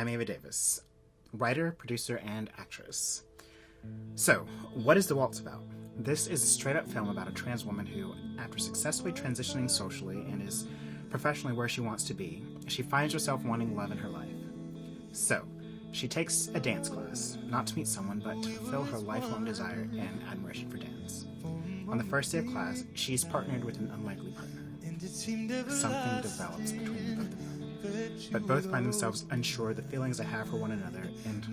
I'm Ava Davis, writer, producer, and actress. So, what is The Waltz about? This is a straight-up film about a trans woman who, after successfully transitioning socially and is professionally where she wants to be, she finds herself wanting love in her life. So, she takes a dance class, not to meet someone, but to fulfill her lifelong desire and admiration for dance. On the first day of class, she's partnered with an unlikely partner. Something develops between the both of them, but both find themselves unsure of the feelings they have for one another, and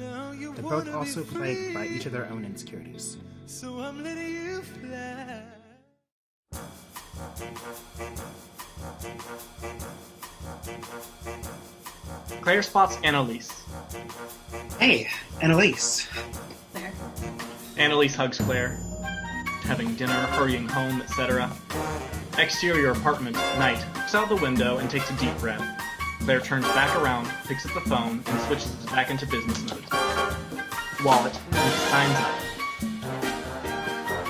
they're both also plagued by each of their own insecurities. So I'm letting you fly. Claire spots Annalise. Hey, Annalise. There. Annalise hugs Claire. Having dinner, hurrying home, etc. Exterior apartment, night, looks out the window and takes a deep breath. Claire turns back around, picks up the phone, and switches back into business mode. Wallet, and signs up.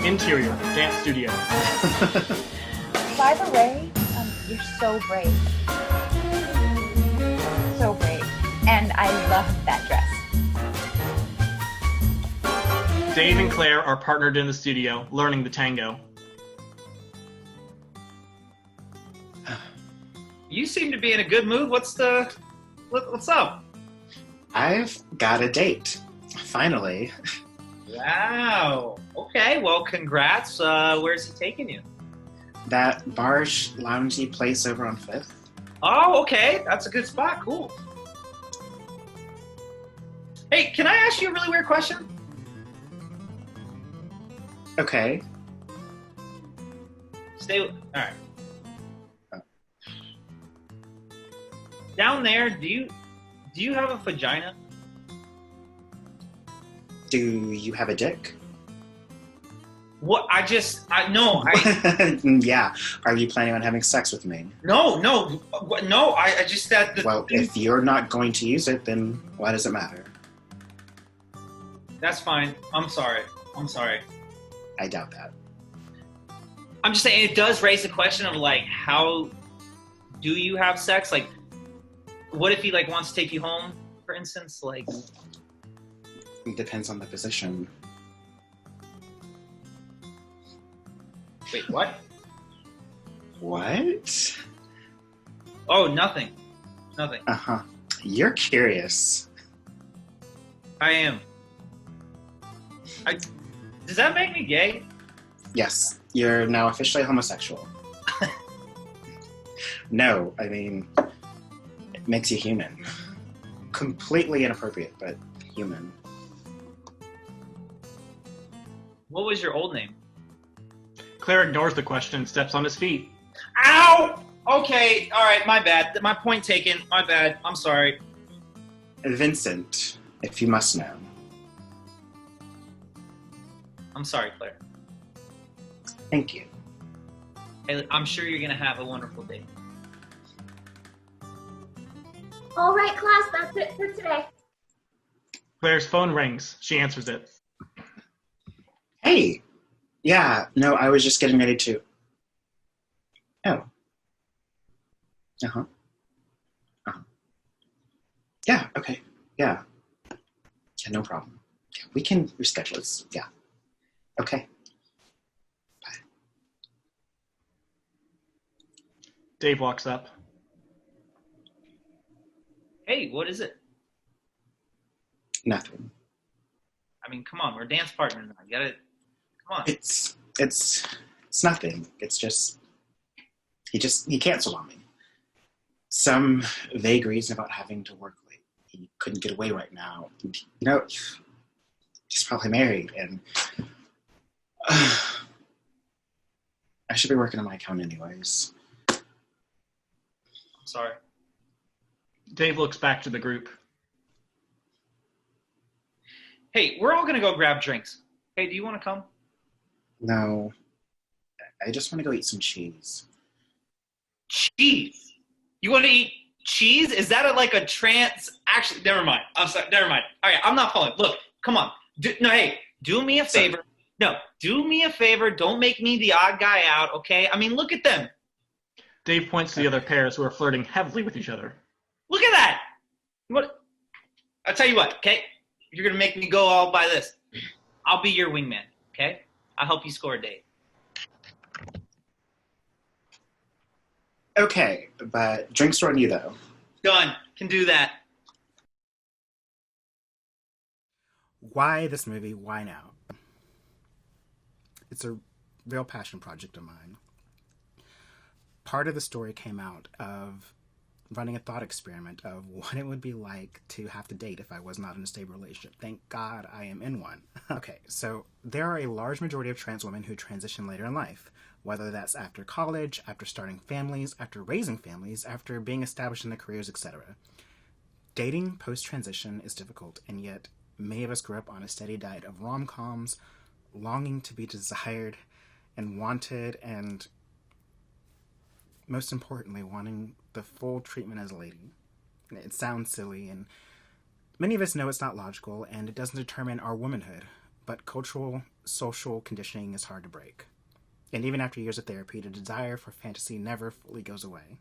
Interior, dance studio. By the way, you're so brave. So brave. And I love that dress. Dave and Claire are partnered in the studio, learning the tango. You seem to be in a good mood. What's up? I've got a date. Finally. Wow. Okay, well, congrats. Where's he taking you? That bar loungy place over on 5th. Oh, okay. That's a good spot. Cool. Hey, can I ask you a really weird question? Okay. All right. Down there, do you have a vagina? Do you have a dick? What? No. Yeah. Are you planning on having sex with me? No. I just that. Well, if you're not going to use it, then why does it matter? That's fine. I'm sorry. I doubt that. I'm just saying it does raise the question of like, how do you have sex? Like, what if he like wants to take you home, for instance? Like, It depends on the position. wait, what? What? Oh, nothing. Uh-huh. You're curious. I am. Does that make me gay? Yes. You're now officially homosexual. No, I mean, it makes you human. Completely inappropriate, but human. What was your old name? Claire ignores the question and steps on his feet. Ow! Okay, all right, my bad. My point taken. My bad. I'm sorry. Vincent, if you must know. I'm sorry, Claire. Thank you. Hey, I'm sure you're gonna have a wonderful day. All right, class, that's it for today. Claire's phone rings. She answers it. Hey! Yeah, no, I was just getting ready to... Oh. Uh-huh. Uh-huh. Yeah, okay. Yeah. Yeah, no problem. Yeah, we can reschedule this. Yeah. Okay. Bye. Dave walks up. Hey, what is it? Nothing. I mean, come on, we're dance partners now. You gotta, come on. It's nothing. It's just he canceled on me. Some vague reason about having to work late. He couldn't get away right now. You know, he's probably married, and I should be working on my account anyways. I'm sorry. Dave looks back to the group. Hey, we're all gonna go grab drinks. Hey, do you want to come? No, I just want to go eat some cheese. Cheese? You want to eat cheese? Is that like a trans? Actually, never mind. I'm sorry. Never mind. All right, I'm not following. Look, come on. Hey, do me a favor. No, do me a favor. Don't make me the odd guy out, okay? I mean, look at them. Dave points to the other pairs who are flirting heavily with each other. Look at that. What? I'll tell you what, okay? You're going to make me go all by this. I'll be your wingman, okay? I'll help you score a date. Okay, but drinks are on you, though. Done. Can do that. Why this movie? Why now? It's a real passion project of mine. Part of the story came out of running a thought experiment of what it would be like to have to date if I was not in a stable relationship. Thank God I am in one. Okay, so there are a large majority of trans women who transition later in life, whether that's after college, after starting families, after raising families, after being established in their careers, etc. Dating post-transition is difficult, and yet many of us grew up on a steady diet of rom-coms, longing to be desired and wanted, and most importantly, wanting the full treatment as a lady. It sounds silly, and many of us know it's not logical, and it doesn't determine our womanhood, but cultural, social conditioning is hard to break. And even after years of therapy, the desire for fantasy never fully goes away.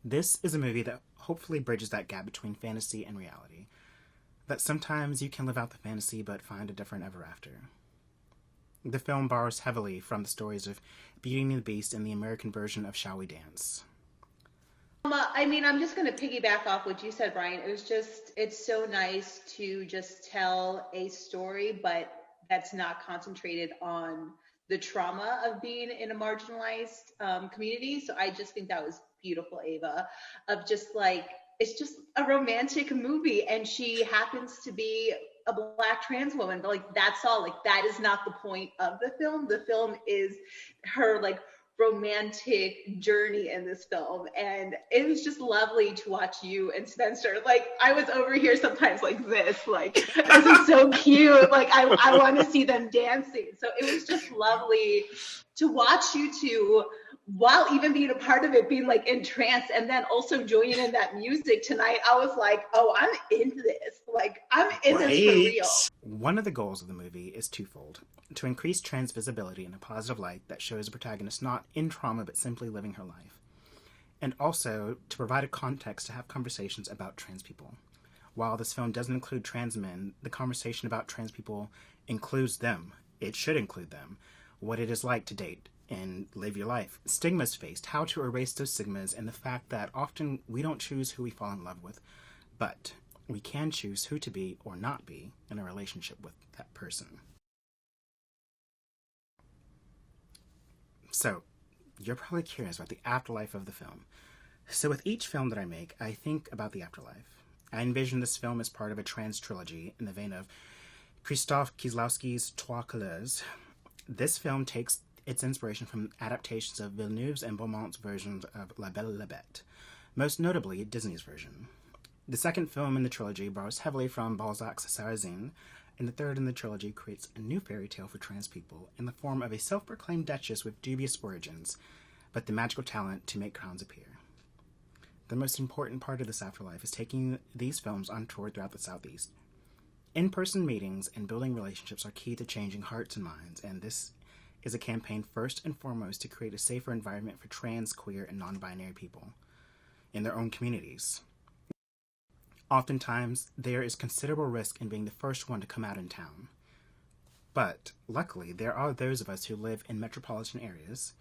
This is a movie that hopefully bridges that gap between fantasy and reality. That sometimes you can live out the fantasy but find a different ever after. The film borrows heavily from the stories of Beauty and the Beast and the American version of Shall We Dance. I mean, I'm just going to piggyback off what you said, Brian. It's so nice to just tell a story, but that's not concentrated on the trauma of being in a marginalized community. So I just think that was beautiful, Ava, of just like, it's just a romantic movie, and she happens to be a Black trans woman, but like that's all. Like that is not the point of the film. The film is her like romantic journey in this film, and it was just lovely to watch you and Spencer. Like I was over here sometimes like this, like this is so cute. Like I want to see them dancing. So it was just lovely to watch you two, while even being a part of it, being like entranced, and then also joining in that music tonight. I was like, oh, I'm into this. Like, I'm in this for real. One of the goals of the movie is twofold: to increase trans visibility in a positive light that shows the protagonist not in trauma but simply living her life, and also to provide a context to have conversations about trans people. While this film doesn't include trans men, the conversation about trans people includes them. It should include them. What it is like to date and live your life, stigmas faced, how to erase those stigmas, and the fact that often we don't choose who we fall in love with, but we can choose who to be or not be in a relationship with that person. So, you're probably curious about the afterlife of the film. So with each film that I make, I think about the afterlife. I envision this film as part of a trans trilogy in the vein of Christophe Kieslowski's Trois Couleurs. This film takes its inspiration from adaptations of Villeneuve's and Beaumont's versions of La Belle et la Bête, most notably Disney's version. The second film in the trilogy borrows heavily from Balzac's Sarrazin, and the third in the trilogy creates a new fairy tale for trans people in the form of a self-proclaimed duchess with dubious origins, but the magical talent to make crowns appear. The most important part of this afterlife is taking these films on tour throughout the Southeast. In-person meetings and building relationships are key to changing hearts and minds, and this is a campaign first and foremost to create a safer environment for trans, queer, and non-binary people in their own communities. Oftentimes, there is considerable risk in being the first one to come out in town. But, luckily, there are those of us who live in metropolitan areas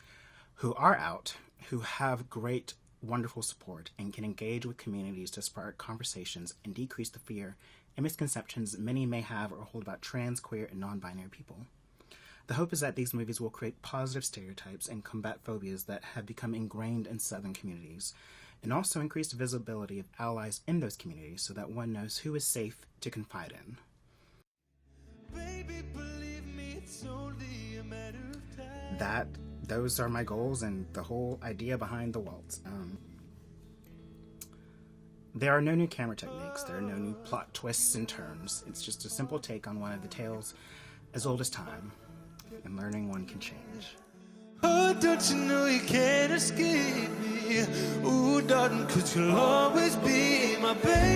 who are out, who have great, wonderful support, and can engage with communities to spark conversations and decrease the fear and misconceptions many may have or hold about trans, queer, and non-binary people. The hope is that these movies will create positive stereotypes and combat phobias that have become ingrained in Southern communities, and also increase the visibility of allies in those communities so that one knows who is safe to confide in. Baby, believe me, it's only a matter of time. Those are my goals and the whole idea behind the Waltz. There are no new camera techniques, there are no new plot twists and turns. It's just a simple take on one of the tales as old as time, and learning one can change. Oh, don't you know you can't escape me? Ooh, darling, 'cause you'll always be my baby.